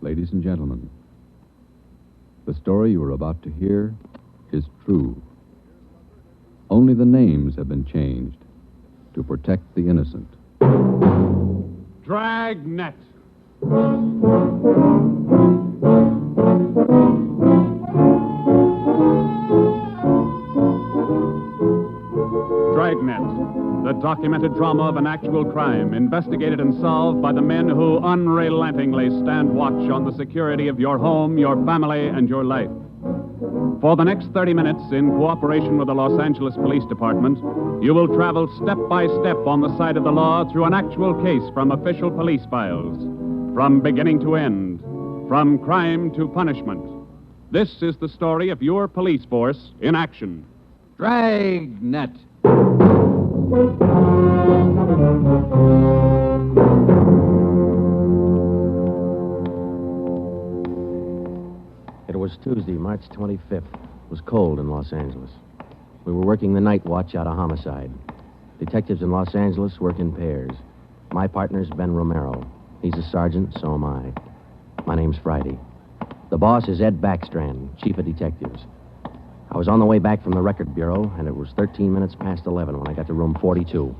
Ladies and gentlemen, the story you are about to hear is true. Only the names have been changed to protect the innocent. Dragnet. Dragnet, the documented drama of an actual crime, investigated and solved by the men who unrelentingly stand watch on the security of your home, your family, and your life. For the next 30 minutes, in cooperation with the Los Angeles Police Department, you will travel step by step on the side of the law through an actual case from official police files, from beginning to end, from crime to punishment. This is the story of your police force in action. Dragnet. It was Tuesday, March 25th. It was cold in Los Angeles. We were working the night watch out of homicide. Detectives in Los Angeles work in pairs. My partner's Ben Romero. He's a sergeant, so am I. My name's Friday. The boss is Ed Backstrand, chief of detectives. I was on the way back from the record bureau, and it was 13 minutes past 11 when I got to room 42.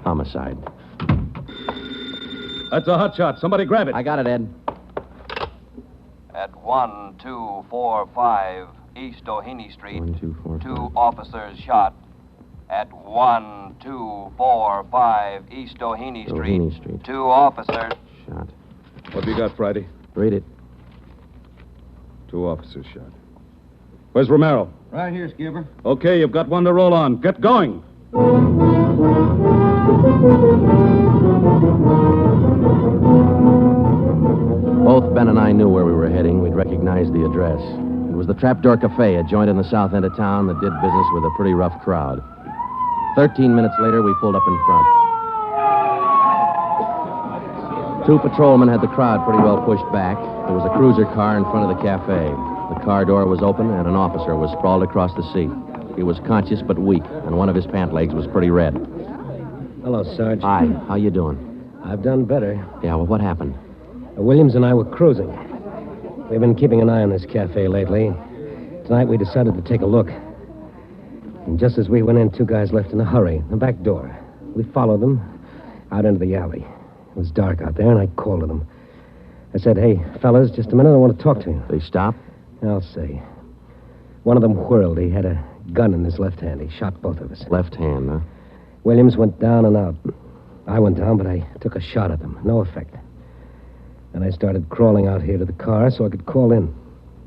Homicide. That's a hot shot. Somebody grab it. I got it, Ed. At 1245 East Doheny Street, 1, 2, 4, 5. 2 officers shot. At 1245 East Doheny Doheny Street, Street. 2 officers. Shot. What have you got, Friday? Read it. 2 officers shot. Where's Romero? Right here, Skipper. Okay, you've got one to roll on. Get going. Both Ben and I knew where we were heading. We'd recognized the address. It was the Trapdoor Cafe, a joint in the south end of town that did business with a pretty rough crowd. 13 minutes later, we pulled up in front. 2 patrolmen had the crowd pretty well pushed back. There was a cruiser car in front of the cafe. The car door was open, and an officer was sprawled across the seat. He was conscious but weak, and one of his pant legs was pretty red. Hello, Sarge. Hi, how you doing? I've done better. Yeah, well, what happened? Williams and I were cruising. We've been keeping an eye on this cafe lately. Tonight we decided to take a look. And just as we went in, 2 guys left in a hurry, the back door. We followed them out into the alley. It was dark out there, and I called to them. I said, "Hey, fellas, just a minute, I want to talk to you." They stopped? I'll say. One of them whirled. He had a gun in his left hand. He shot both of us. Left hand, huh? Williams went down and out. I went down, but I took a shot at them. No effect. Then I started crawling out here to the car so I could call in.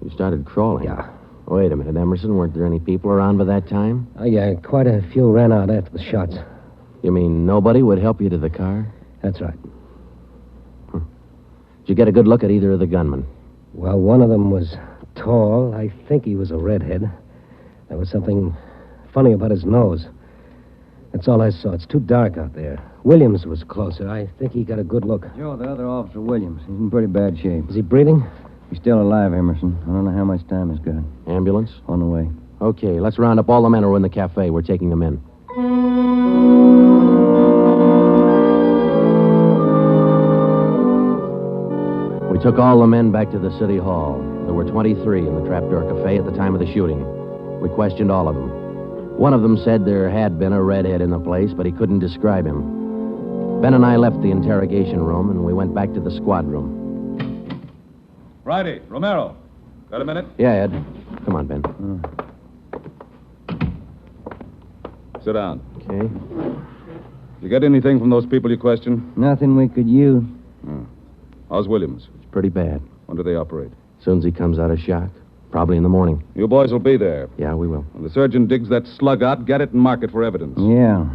You started crawling? Yeah. Wait a minute, Emerson. Weren't there any people around by that time? Yeah, quite a few ran out after the shots. You mean nobody would help you to the car? That's right. Did you get a good look at either of the gunmen? Well, one of them was tall. I think he was a redhead. There was something funny about his nose. That's all I saw. It's too dark out there. Williams was closer. I think he got a good look. Joe, the other officer, Williams. He's in pretty bad shape. Is he breathing? He's still alive, Emerson. I don't know how much time he's got. Ambulance? On the way. Okay, let's round up all the men who are in the cafe. We're taking them in. We took all the men back to the city hall. There were 23 in the Trapdoor Cafe at the time of the shooting. We questioned all of them. One of them said there had been a redhead in the place, but he couldn't describe him. Ben and I left the interrogation room, and we went back to the squad room. Friday, Romero. Got a minute? Yeah, Ed. Come on, Ben. Sit down. Okay. You get anything from those people you questioned? Nothing we could use. How's Williams? It's pretty bad. When do they operate? As soon as he comes out of shock. Probably in the morning. You boys will be there. Yeah, we will. When the surgeon digs that slug out, get it and mark it for evidence. Yeah.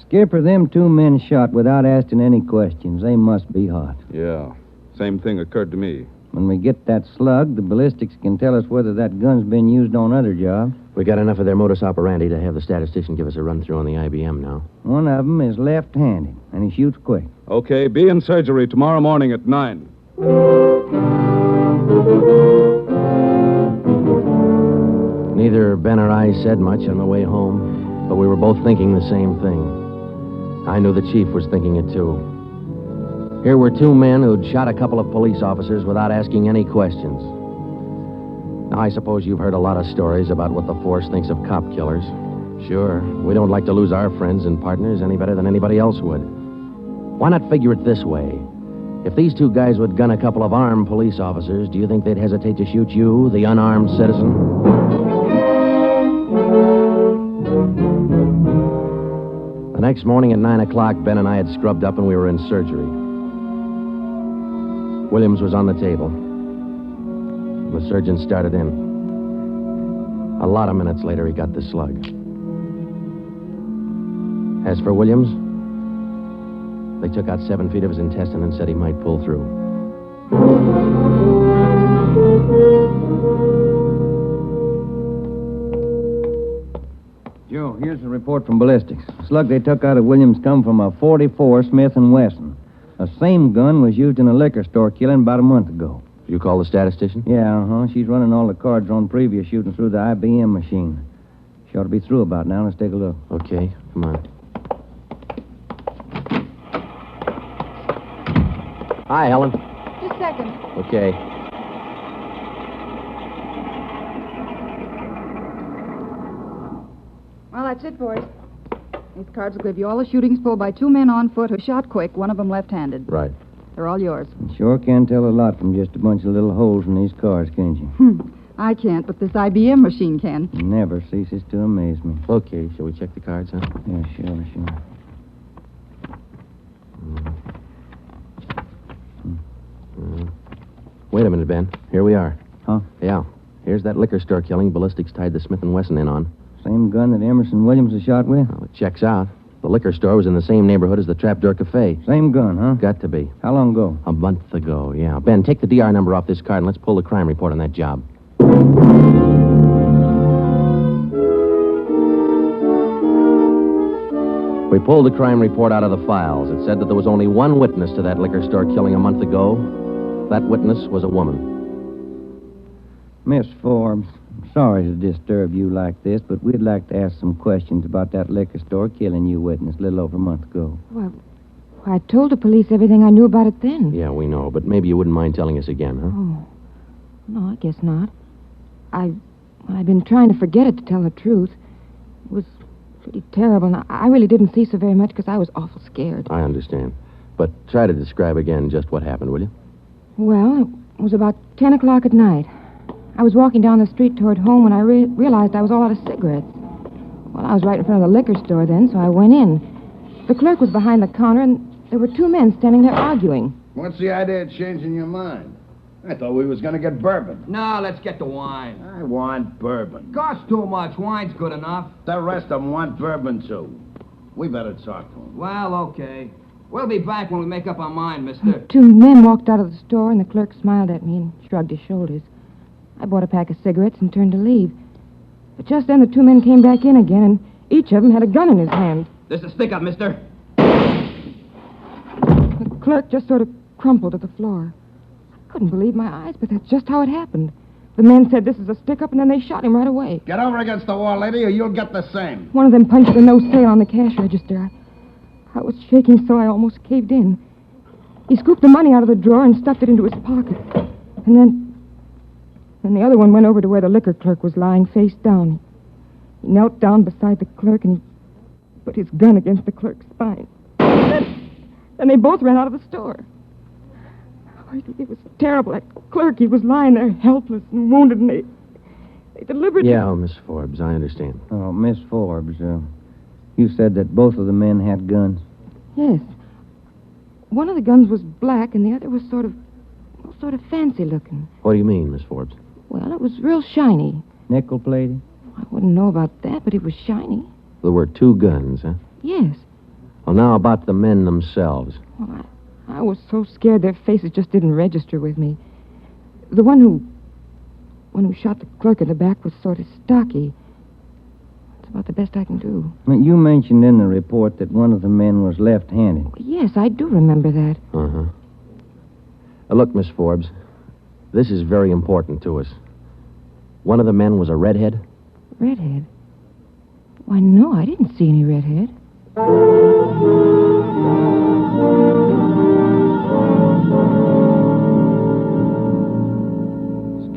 Skipper, them 2 men shot without asking any questions. They must be hot. Yeah. Same thing occurred to me. When we get that slug, the ballistics can tell us whether that gun's been used on other jobs. We got enough of their modus operandi to have the statistician give us a run-through on the IBM now. One of them is left-handed, and he shoots quick. Okay, be in surgery tomorrow morning at 9. Neither Ben or I said much on the way home, but we were both thinking the same thing. I knew the chief was thinking it, too. Here were two men who'd shot a couple of police officers without asking any questions. Now, I suppose you've heard a lot of stories about what the force thinks of cop killers. Sure, we don't like to lose our friends and partners any better than anybody else would. Why not figure it this way? If these two guys would gun a couple of armed police officers, do you think they'd hesitate to shoot you, the unarmed citizen? The next morning at 9 o'clock, Ben and I had scrubbed up and we were in surgery. Williams was on the table. The surgeon started in. A lot of minutes later, he got the slug. As for Williams, they took out 7 feet of his intestine and said he might pull through. Joe, here's the report from ballistics. The slug they took out of Williams come from a .44 Smith Wesson. The same gun was used in a liquor store killing about a month ago. You call the statistician? Yeah, She's running all the cards on previous shooting through the IBM machine. She ought to be through about now. Let's take a look. Okay, come on. Hi, Helen. Just a second. Okay. Well, that's it, boys. These cards will give you all the shootings pulled by 2 men on foot who shot quick, one of them left-handed. Right. They're all yours. You sure can tell a lot from just a bunch of little holes in these cards, can't you? I can't, but this IBM machine can. It never ceases to amaze me. Okay, shall we check the cards, huh? Yeah, sure. Wait a minute, Ben. Here we are. Huh? Yeah. Here's that liquor store killing ballistics tied the Smith Wesson in on. Same gun that Emerson Williams was shot with? Well, it checks out. The liquor store was in the same neighborhood as the Trapdoor Cafe. Same gun, huh? Got to be. How long ago? A month ago, yeah. Ben, take the DR number off this card and let's pull the crime report on that job. We pulled the crime report out of the files. It said that there was only one witness to that liquor store killing a month ago. That witness was a woman. Miss Forbes, I'm sorry to disturb you like this, but we'd like to ask some questions about that liquor store killing you witnessed a little over a month ago. Well, I told the police everything I knew about it then. Yeah, we know, but maybe you wouldn't mind telling us again, huh? Oh, no, I guess not. I've been trying to forget it, to tell the truth. It was pretty terrible, and I really didn't see so very much because I was awful scared. I understand. But try to describe again just what happened, will you? Well, it was about 10 o'clock at night. I was walking down the street toward home when I realized I was all out of cigarettes. Well, I was right in front of the liquor store then, so I went in. The clerk was behind the counter, and there were 2 men standing there arguing. What's the idea of changing your mind? I thought we was going to get bourbon. No, let's get the wine. I want bourbon. Costs too much. Wine's good enough. The rest of them want bourbon, too. We better talk to them. Well, okay. We'll be back when we make up our mind, mister. 2 men walked out of the store, and the clerk smiled at me and shrugged his shoulders. I bought a pack of cigarettes and turned to leave. But just then, the 2 men came back in again, and each of them had a gun in his hand. This is a stick-up, mister. The clerk just sort of crumpled to the floor. I couldn't believe my eyes, but that's just how it happened. The men said this is a stick-up, and then they shot him right away. Get over against the wall, lady, or you'll get the same. One of them punched the no sale on the cash register. I was shaking so I almost caved in. He scooped the money out of the drawer and stuffed it into his pocket. And then the other one went over to where the liquor clerk was lying face down. He knelt down beside the clerk and he put his gun against the clerk's spine. Then they both ran out of the store. Oh, it was terrible. That clerk, he was lying there helpless and wounded, and they deliberately... Yeah, Miss Forbes, I understand. Oh, Miss Forbes, you said that both of the men had guns. Yes. One of the guns was black, and the other was sort of fancy looking. What do you mean, Miss Forbes? Well, it was real shiny. Nickel-plated? I wouldn't know about that, but it was shiny. There were 2 guns, huh? Yes. Well, now about the men themselves. Well, I was so scared their faces just didn't register with me. The one who shot the clerk in the back was sort of stocky. That's about the best I can do. Well, you mentioned in the report that one of the men was left-handed. Yes, I do remember that. Uh-huh. Look, Miss Forbes, this is very important to us. One of the men was a redhead? Redhead? Why, no, I didn't see any redhead.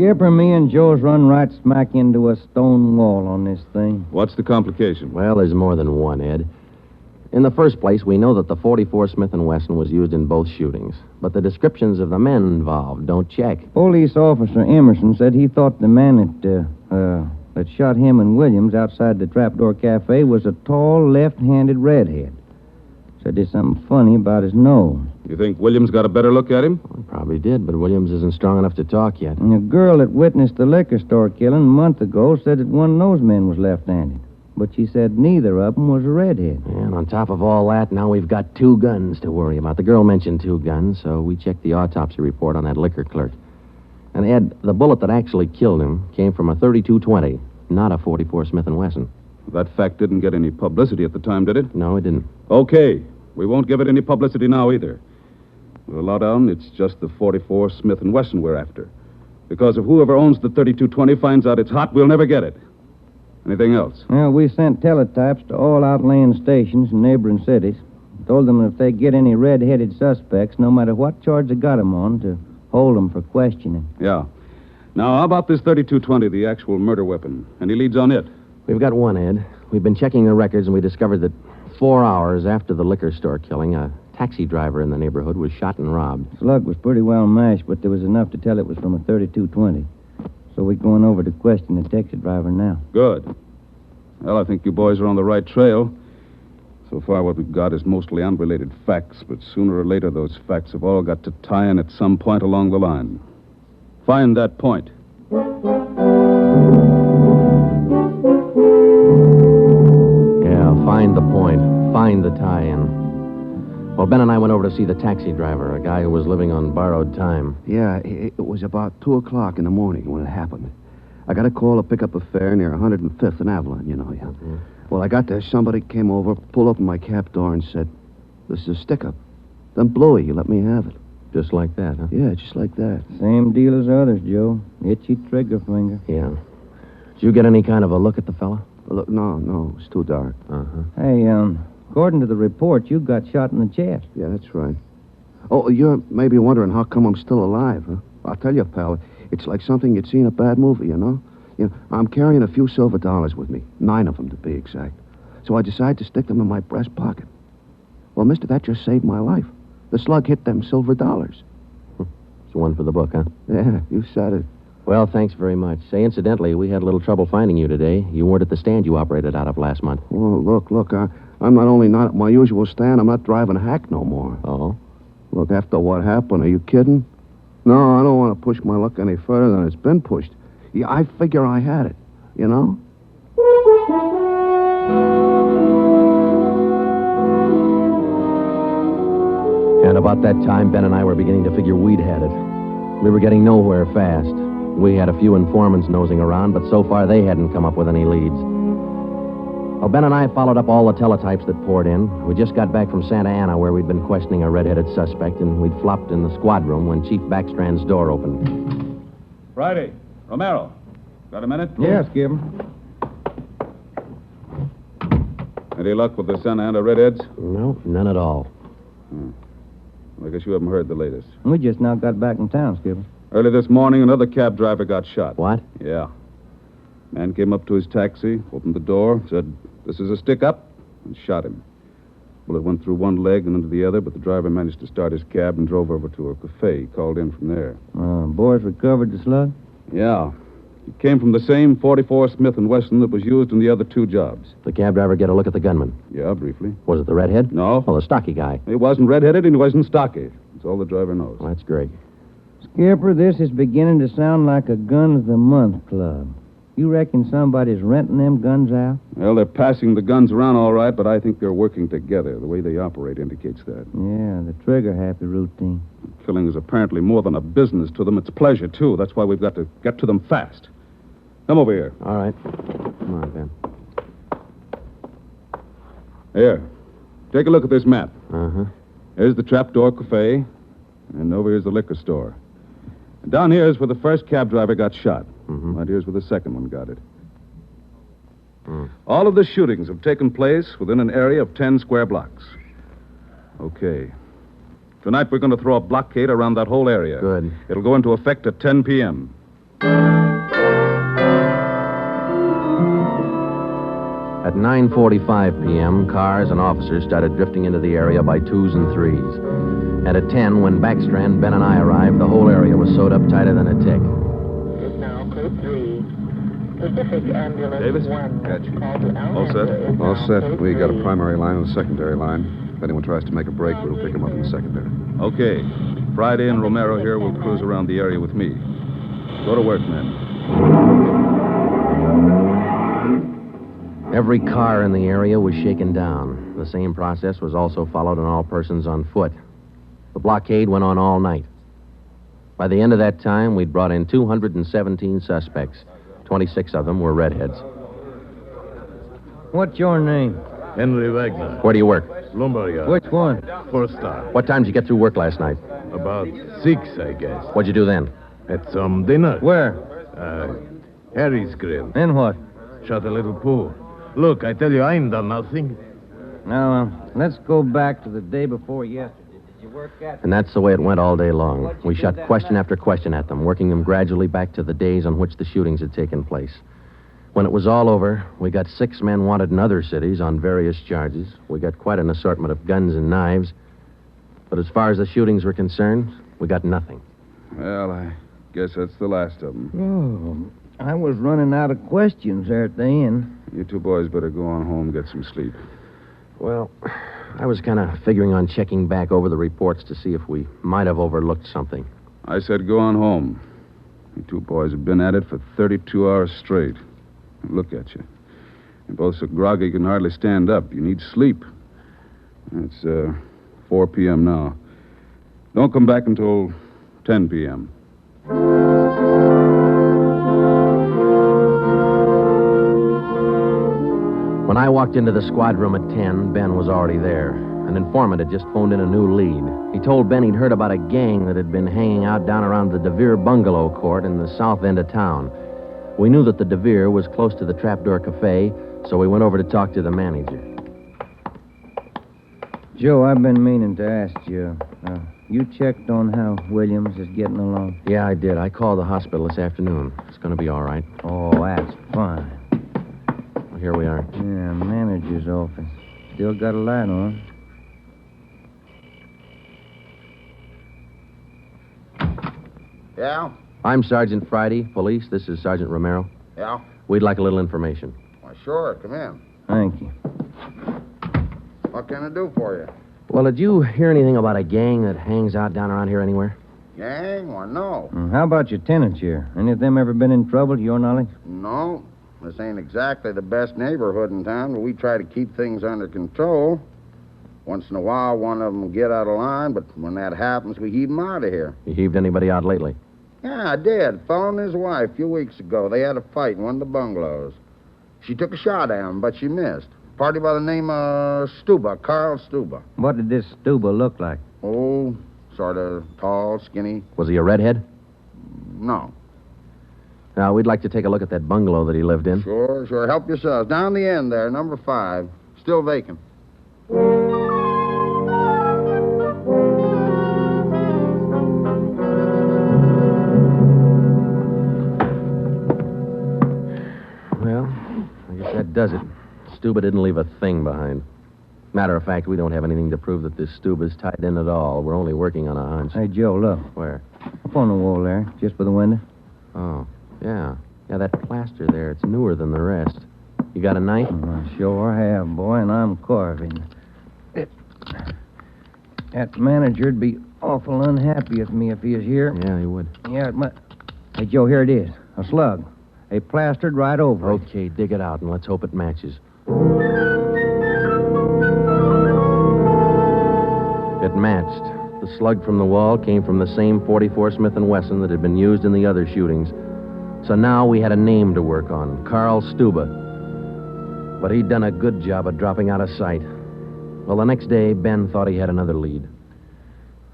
Skipper, me and Joe's run right smack into a stone wall on this thing. What's the complication? Well, there's more than one, Ed. In the first place, we know that the .44 Smith & Wesson was used in both shootings, but the descriptions of the men involved don't check. Police officer Emerson said he thought the man that shot him and Williams outside the Trapdoor Cafe was a tall, left-handed redhead. Said there's something funny about his nose. You think Williams got a better look at him? Well, he probably did, but Williams isn't strong enough to talk yet. And a girl that witnessed the liquor store killing a month ago said that one of those men was left-handed. But she said neither of them was a redhead. And on top of all that, now we've got 2 guns to worry about. The girl mentioned 2 guns, so we checked the autopsy report on that liquor clerk. And, Ed, the bullet that actually killed him came from a .32-20, not a .44 Smith & Wesson. That fact didn't get any publicity at the time, did it? No, it didn't. Okay. We won't give it any publicity now either. With a lowdown, it's just the .44 Smith & Wesson we're after. Because if whoever owns the .32-20 finds out it's hot, we'll never get it. Anything else? Well, we sent teletypes to all outlying stations in neighboring cities. Told them if they get any red-headed suspects, no matter what charge they got them on, to hold them for questioning. Yeah. Now, how about this .32-20, the actual murder weapon? Any leads on it? We've got one, Ed. We've been checking the records, and we discovered that 4 hours after the liquor store killing, a taxi driver in the neighborhood was shot and robbed. Slug was pretty well mashed, but there was enough to tell it was from a .32-20. So we're going over to question the taxi driver now. Good. Well, I think you boys are on the right trail. So far, what we've got is mostly unrelated facts, but sooner or later, those facts have all got to tie in at some point along the line. Find that point. Yeah, find the point. Find the tie-in. Well, Ben and I went over to see the taxi driver, a guy who was living on borrowed time. Yeah, it was about 2 o'clock in the morning when it happened. I got a call to pick up a fare near 105th and Avalon, you know. Yeah. Mm-hmm. Well, I got there. Somebody came over, pulled open my cab door, and said, "This is a stick-up." Then blew it. You let me have it. Just like that, huh? Yeah, just like that. Same deal as others, Joe. Itchy trigger finger. Yeah. Did you get any kind of a look at the fella? Look, no, it's too dark. Uh-huh. Hey, according to the report, you got shot in the chest. Yeah, that's right. Oh, you're maybe wondering how come I'm still alive, huh? I'll tell you, pal, it's like something you'd see in a bad movie, you know? I'm carrying a few silver dollars with me, 9 of them to be exact. So I decided to stick them in my breast pocket. Well, mister, that just saved my life. The slug hit them silver dollars. It's one for the book, huh? Yeah, you said it. Well, thanks very much. Say, incidentally, we had a little trouble finding you today. You weren't at the stand you operated out of last month. Well, look, I'm not only not at my usual stand, I'm not driving a hack no more. Oh? Look, after what happened, are you kidding? No, I don't want to push my luck any further than it's been pushed. Yeah, I figure I had it, you know? And about that time, Ben and I were beginning to figure we'd had it. We were getting nowhere fast. We had a few informants nosing around, but so far they hadn't come up with any leads. Well, Ben and I followed up all the teletypes that poured in. We just got back from Santa Ana, where we'd been questioning a red-headed suspect, and we'd flopped in the squad room when Chief Backstrand's door opened. Friday. Romero. Got a minute? Yeah, Skipper. Any luck with the Santa Ana Redheads? No, none at all. I guess you haven't heard the latest. We just now got back in town, Skipper. Early this morning, another cab driver got shot. What? Yeah. Man came up to his taxi, opened the door, said, "This is a stick-up," and shot him. Bullet went through one leg and into the other, but the driver managed to start his cab and drove over to a cafe. He called in from there. Boys recovered the slug? Yeah. It came from the same .44 Smith & Wesson that was used in the other 2 jobs. The cab driver get a look at the gunman? Yeah, briefly. Was it the redhead? No. Oh, the stocky guy. He wasn't red-headed and he wasn't stocky. That's all the driver knows. Well, that's great. Skipper, this is beginning to sound like a Gun of the Month club. You reckon somebody's renting them guns out? Well, they're passing the guns around all right, but I think they're working together. The way they operate indicates that. Yeah, the trigger-happy routine. Killing is apparently more than a business to them. It's pleasure, too. That's why we've got to get to them fast. Come over here. All right. Come on, Ben. Here. Take a look at this map. Uh-huh. Here's the Trapdoor Cafe, and over here's the liquor store. And down here is where the first cab driver got shot. Mm-hmm. Right here's where the second one got it. All of the shootings have taken place within an area of 10 square blocks. Okay. Tonight we're going to throw a blockade around that whole area. Good. It'll go into effect at 10 p.m. At 9:45 p.m., cars and officers started drifting into the area by twos and threes. And at 10, when Backstrand, Ben, and I arrived, the whole area was sewed up tighter than a tick. Now, code 3. Pacific Ambulance Davis? 1. Got you. Call to All set? Alhambra. All set. We got a primary line and a secondary line. If anyone tries to make a break, we'll pick them up in the secondary. Okay. Friday and Romero here will cruise around the area with me. Go to work, men. Every car in the area was shaken down. The same process was also followed on all persons on foot. The blockade went on all night. By the end of that time, we'd brought in 217 suspects. 26 of them were redheads. What's your name? Henry Wagner. Where do you work? Lumberyard. Which one? First star. What time did you get through work last night? About 6, I guess. What'd you do then? Had some dinner. Where? Harry's Grill. And what? Shot a little pool. Look, I tell you, I ain't done nothing. Now, let's go back to the day before yesterday. Did you work at... And that's the way it went all day long. We shot question after question at them, working them gradually back to the days on which the shootings had taken place. When it was all over, we got 6 men wanted in other cities on various charges. We got quite an assortment of guns and knives. But as far as the shootings were concerned, we got nothing. Well, I guess that's the last of them. Oh, I was running out of questions there at the end. You two boys better go on home and get some sleep. Well, I was kind of figuring on checking back over the reports to see if we might have overlooked something. I said go on home. You two boys have been at it for 32 hours straight. Look at you. You're both so groggy you can hardly stand up. You need sleep. It's 4 p.m. now. Don't come back until 10 p.m. When I walked into the squad room at 10, Ben was already there. An informant had just phoned in a new lead. He told Ben he'd heard about a gang that had been hanging out down around the DeVere bungalow court in the south end of town. We knew that the DeVere was close to the Trapdoor Cafe, so we went over to talk to the manager. Joe, I've been meaning to ask you. You checked on how Williams is getting along? Yeah, I did. I called the hospital this afternoon. It's going to be all right. Oh, that's fine. Well, here we are. Yeah, manager's office. Still got a light on. Yeah? I'm Sergeant Friday, police. This is Sergeant Romero. Yeah? We'd like a little information. Why, sure. Come in. Thank you. What can I do for you? Well, did you hear anything about a gang that hangs out down around here anywhere? Gang? Why, no. How about your tenants here? Any of them ever been in trouble, to your knowledge? No. This ain't exactly the best neighborhood in town, but we try to keep things under control. Once in a while, one of them will get out of line, but when that happens, we heave them out of here. You heaved anybody out lately? Yeah, I did. Fellow and his wife a few weeks ago. They had a fight in one of the bungalows. She took a shot at him, but she missed. Party by the name of Stuba, Carl Stuba. What did this Stuba look like? Oh, sort of tall, skinny. Was he a redhead? No. Now, we'd like to take a look at that bungalow that he lived in. Sure. Help yourselves. Down the end there, number 5. Still vacant. Well, I guess that does it. Stuba didn't leave a thing behind. Matter of fact, we don't have anything to prove that this Stuba's tied in at all. We're only working on a hunch. Hey, Joe, look. Where? Up on the wall there, just by the window. Oh, yeah. Yeah, that plaster there, it's newer than the rest. You got a knife? I sure have, boy, and I'm carving. That manager'd be awful unhappy with me if he was here. Yeah, he would. Yeah, it might... Hey, Joe, here it is. A slug. They plastered right over it. Okay, dig it out, and let's hope it matches. It matched. The slug from the wall came from the same 44 Smith Wesson that had been used in the other shootings. So now we had a name to work on, Carl Stuba. But he'd done a good job of dropping out of sight. Well, the next day, Ben thought he had another lead.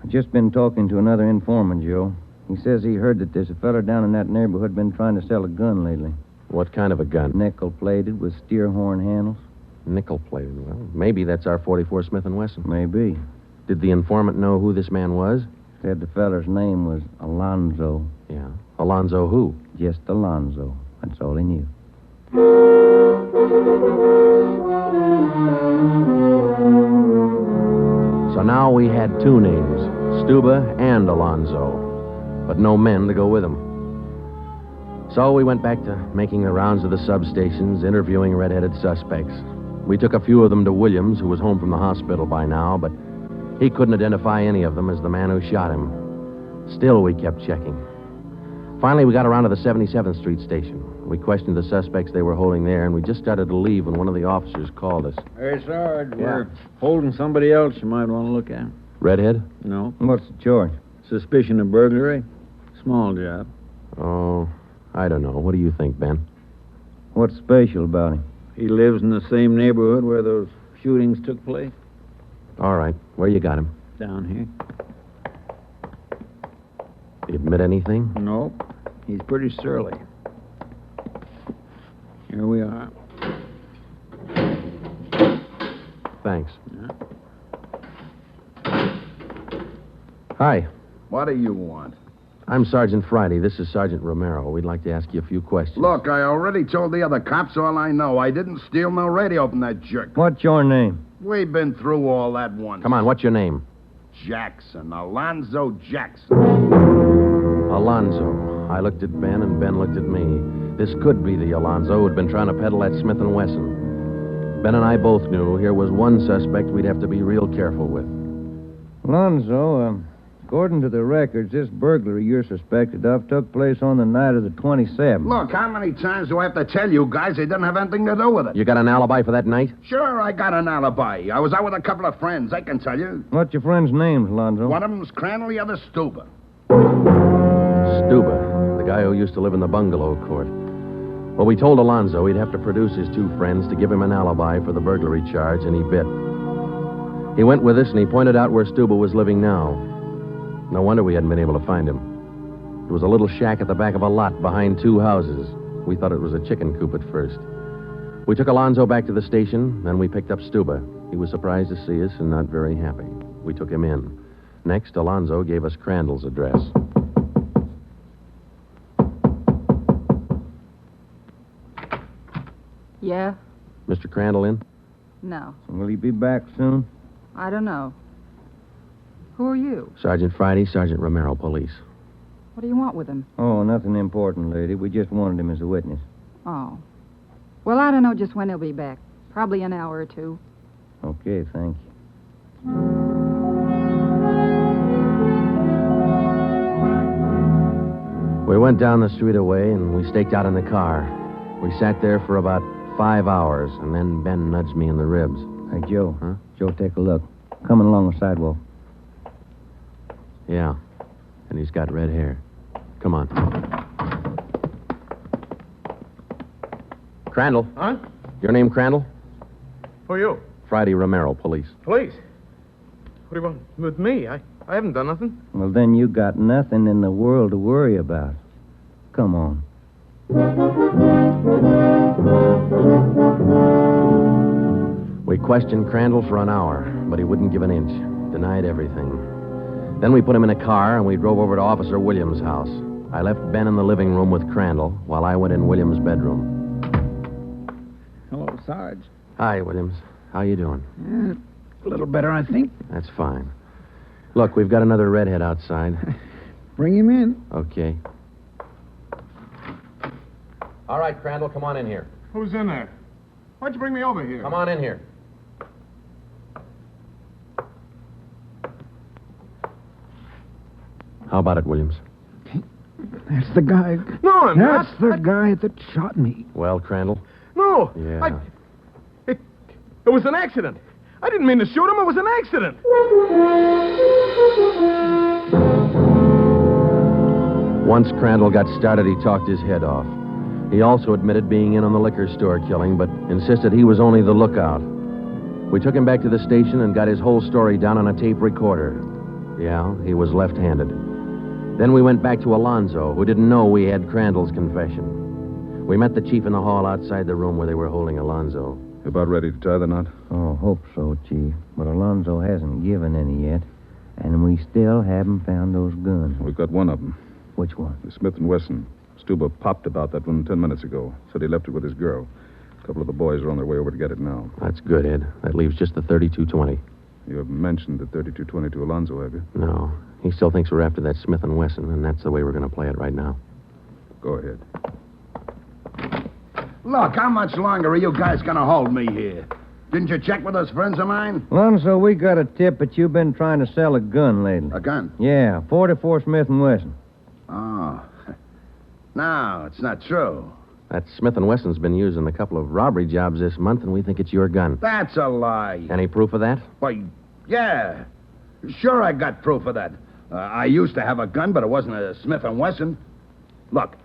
I've just been talking to another informant, Joe. He says he heard that there's a fella down in that neighborhood been trying to sell a gun lately. What kind of a gun? Nickel-plated with steer horn handles. Nickel-plated. Well, maybe that's our 44 Smith & Wesson. Maybe. Did the informant know who this man was? Said the feller's name was Alonzo. Yeah. Alonzo who? Just Alonzo. That's all he knew. So now we had two names, Stuba and Alonzo, but no men to go with them. So we went back to making the rounds of the substations, interviewing red-headed suspects. We took a few of them to Williams, who was home from the hospital by now, but he couldn't identify any of them as the man who shot him. Still, we kept checking. Finally, we got around to the 77th Street station. We questioned the suspects they were holding there, and we just started to leave when one of the officers called us. Hey, Sarge, we're holding somebody else you might want to look at. Redhead? No. What's the charge? Suspicion of burglary. Small job. Oh, I don't know. What do you think, Ben? What's special about him? He lives in the same neighborhood where those shootings took place. All right. Where you got him? Down here. Did he admit anything? No. He's pretty surly. Here we are. Thanks. Hi. What do you want? I'm Sergeant Friday. This is Sergeant Romero. We'd like to ask you a few questions. Look, I already told the other cops all I know. I didn't steal no radio from that jerk. What's your name? We've been through all that once. Come on, what's your name? Jackson. Alonzo Jackson. Alonzo. I looked at Ben, and Ben looked at me. This could be the Alonzo who'd been trying to peddle that Smith Wesson. Ben and I both knew here was one suspect we'd have to be real careful with. Alonzo, according to the records, this burglary you're suspected of took place on the night of the 27th. Look, how many times do I have to tell you guys they didn't have anything to do with it? You got an alibi for that night? Sure, I got an alibi. I was out with a couple of friends, I can tell you. What's your friends' names, Alonzo? One of them's Crandall, the other Stuba. Stuba, the guy who used to live in the bungalow court. Well, we told Alonzo he'd have to produce his two friends to give him an alibi for the burglary charge, and he bit. He went with us, and he pointed out where Stuba was living now. No wonder we hadn't been able to find him. It was a little shack at the back of a lot behind two houses. We thought it was a chicken coop at first. We took Alonzo back to the station, then we picked up Stuba. He was surprised to see us and not very happy. We took him in. Next, Alonzo gave us Crandall's address. Yeah? Mr. Crandall in? No. Will he be back soon? I don't know. Who are you? Sergeant Friday, Sergeant Romero, police. What do you want with him? Oh, nothing important, lady. We just wanted him as a witness. Oh. Well, I don't know just when he'll be back. Probably an hour or two. Okay, thank you. We went down the street away, and we staked out in the car. We sat there for about 5 hours, and then Ben nudged me in the ribs. Hey, Joe. Huh? Joe, take a look. Coming along the sidewalk. Yeah, and he's got red hair. Come on. Crandall. Huh? Your name Crandall? Who are you? Friday Romero, police. Police? What do you want with me? I haven't done nothing. Well, then you got nothing in the world to worry about. Come on. We questioned Crandall for an hour, but he wouldn't give an inch. Denied everything. Then we put him in a car, and we drove over to Officer Williams' house. I left Ben in the living room with Crandall while I went in Williams' bedroom. Hello, Sarge. Hi, Williams. How you doing? A little better, I think. That's fine. Look, we've got another redhead outside. Bring him in. Okay. All right, Crandall, come on in here. Who's in there? Why'd you bring me over here? Come on in here. How about it, Williams? That's the guy. No, I'm not. That's the guy that shot me. Well, Crandall? No. Yeah. It was an accident. I didn't mean to shoot him. It was an accident. Once Crandall got started, he talked his head off. He also admitted being in on the liquor store killing, but insisted he was only the lookout. We took him back to the station and got his whole story down on a tape recorder. Yeah, he was left-handed. Then we went back to Alonzo, who didn't know we had Crandall's confession. We met the chief in the hall outside the room where they were holding Alonzo. You about ready to tie the knot? Oh, hope so, Chief. But Alonzo hasn't given any yet, and we still haven't found those guns. We've got one of them. Which one? The Smith and Wesson. Stuba popped about that one 10 minutes ago. Said he left it with his girl. A couple of the boys are on their way over to get it now. That's good, Ed. That leaves just the 3220. You haven't mentioned the 3220 to Alonzo, have you? No. He still thinks we're after that Smith and Wesson, and that's the way we're going to play it right now. Go ahead. Look, how much longer are you guys going to hold me here? Didn't you check with those friends of mine? Alonzo, we got a tip that you've been trying to sell a gun lately. A gun? Yeah, 44 Smith & Wesson. Oh. No, it's not true. That Smith and Wesson's been used in a couple of robbery jobs this month, and we think it's your gun. That's a lie. Any proof of that? Why, yeah. Sure, I got proof of that. I used to have a gun, but it wasn't a Smith & Wesson. Look,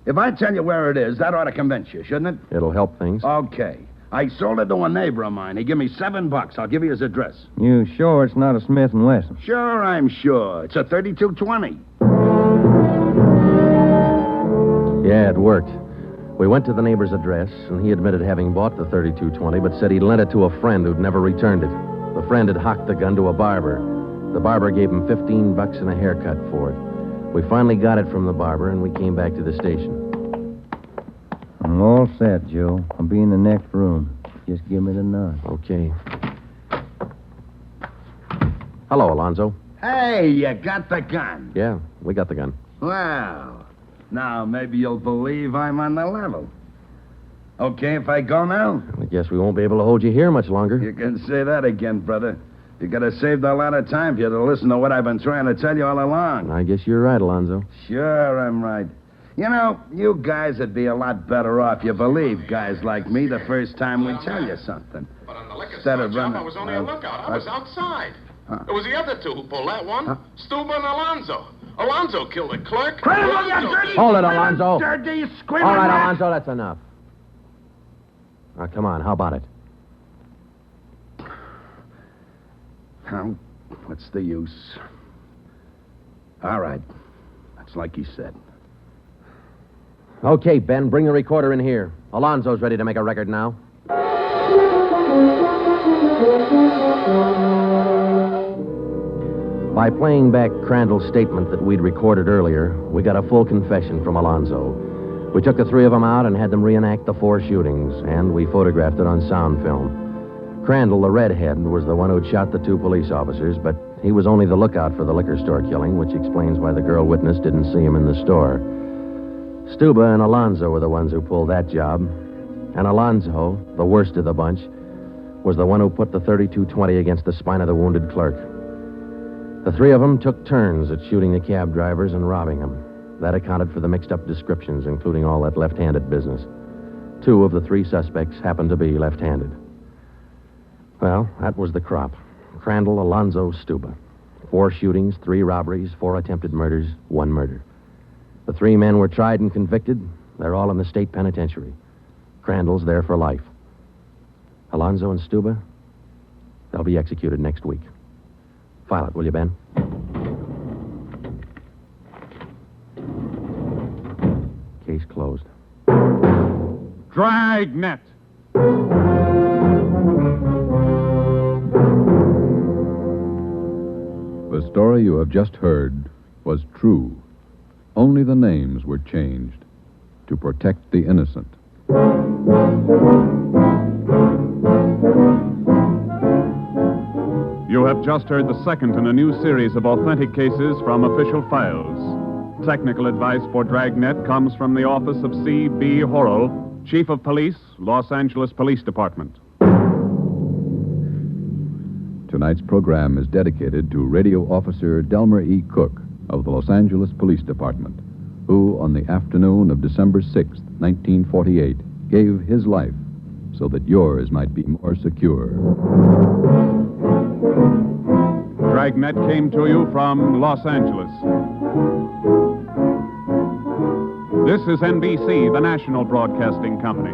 if I tell you where it is, that ought to convince you, shouldn't it? It'll help things. Okay. I sold it to a neighbor of mine. He gave me $7. I'll give you his address. You sure it's not a Smith & Wesson? Sure, I'm sure. It's a 3220. Yeah, it worked. We went to the neighbor's address, and he admitted having bought the 3220, but said he'd lent it to a friend who'd never returned it. The friend had hocked the gun to a barber. The barber gave him $15 and a haircut for it. We finally got it from the barber, and we came back to the station. I'm all set, Joe. I'll be in the next room. Just give me the nod. Okay. Hello, Alonzo. Hey, you got the gun. Yeah, we got the gun. Well, now maybe you'll believe I'm on the level. Okay if I go now? I guess we won't be able to hold you here much longer. You can say that again, brother. You could have saved a lot of time if you'd have listened to what I've been trying to tell you all along. I guess you're right, Alonzo. Sure, I'm right. You know, you guys would be a lot better off if you believe guys like me the first time we tell you something. But on the liquor Instead store of job, running... I was only a lookout. I was outside. It was the other two who pulled that one. Stuba and Alonzo. Alonzo killed the clerk. Hold it, Alonzo. Dirty, All right, Alonzo, that's enough. Now, come on, how about it? Well, what's the use? All right. That's like you said. Okay, Ben, bring the recorder in here. Alonzo's ready to make a record now. By playing back Crandall's statement that we'd recorded earlier, we got a full confession from Alonzo. We took the three of them out and had them reenact the 4 shootings, and we photographed it on sound film. Crandall, the redhead, was the one who'd shot the 2 police officers, but he was only the lookout for the liquor store killing, which explains why the girl witness didn't see him in the store. Stuba and Alonzo were the ones who pulled that job, and Alonzo, the worst of the bunch, was the one who put the 3220 against the spine of the wounded clerk. The 3 of them took turns at shooting the cab drivers and robbing them. That accounted for the mixed-up descriptions, including all that left-handed business. 2 of the 3 suspects happened to be left-handed. Well, that was the crop. Crandall, Alonzo, Stuba. 4 shootings, 3 robberies, 4 attempted murders, 1 murder. The 3 men were tried and convicted. They're all in the state penitentiary. Crandall's there for life. Alonzo and Stuba, they'll be executed next week. File it, will you, Ben? Case closed. Dragnet. The story you have just heard was true. Only the names were changed to protect the innocent. You have just heard the second in a new series of authentic cases from official files. Technical advice for Dragnet comes from the office of C.B. Horrell, Chief of Police, Los Angeles Police Department. Tonight's program is dedicated to Radio Officer Delmer E. Cook of the Los Angeles Police Department, who, on the afternoon of December 6, 1948, gave his life so that yours might be more secure. Dragnet came to you from Los Angeles. This is NBC, the national broadcasting company.